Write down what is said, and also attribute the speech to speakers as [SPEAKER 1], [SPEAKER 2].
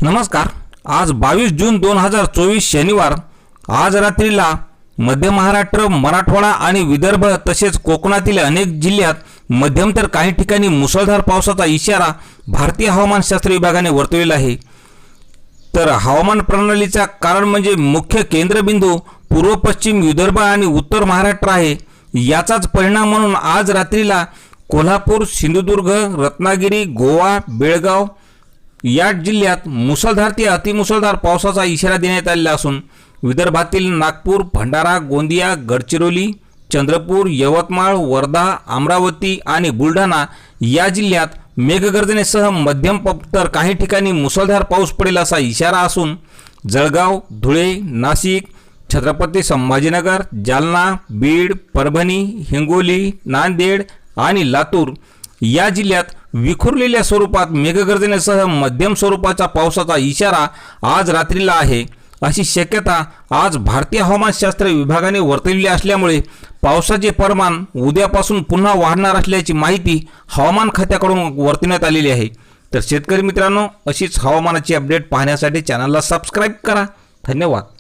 [SPEAKER 1] नमस्कार। आज 22 जून 2024 शनिवार। आज रात्रीला मध्य महाराष्ट्र, मराठवाडा आणि विदर्भ तसेच कोकणातील अनेक जिल्ह्यात मध्यम तर काही ठिकाणी मुसळधार पावसाचा इशारा भारतीय हवामानशास्त्र विभागाने वर्तवलेला आहे। तर हवामान प्रणालीचा कारण म्हणजे मुख्य केंद्रबिंदू पूर्व पश्चिम विदर्भ आणि उत्तर महाराष्ट्र आहे। याचाच परिणाम म्हणून आज रात्रीला कोल्हापूर, सिंधुदुर्ग, रत्नागिरी, गोवा, बेळगाव या जिल्ह्यात मुसळधार ते अतिमुसळधार पावसाचा इशारा देण्यात आलेला असून विदर्भातील नागपूर, भंडारा, गोंदिया, गडचिरोली, चंद्रपूर, यवतमाळ, वर्धा, अमरावती आणि बुलढाणा या जिल्ह्यात मेघगर्जनेसह मध्यम तर काही ठिकाणी मुसळधार पाऊस पडेल असा इशारा असून जळगाव, धुळे, नाशिक, छत्रपती संभाजीनगर, जालना, बीड, परभणी, हिंगोली, नांदेड आणि लातूर या जिल्ह्यात विखुरलेल्या स्वरूपात मेघगर्जनेसह मध्यम स्वरूपाच्या पावसाचा इशारा आज रात्रीला आहे अशी शक्यता आज भारतीय हवामानशास्त्र विभागाने वर्तवली असल्यामुळे पावसाचे प्रमाण उद्यापासून पुन्हा वाढणार असल्याची माहिती हवामान खात्याकडून वर्तवण्यात आलेली आहे। तर शेतकरी मित्रांनो, अशीच हवामानाची अपडेट पाहण्यासाठी चॅनलला सबस्क्राइब करा। धन्यवाद।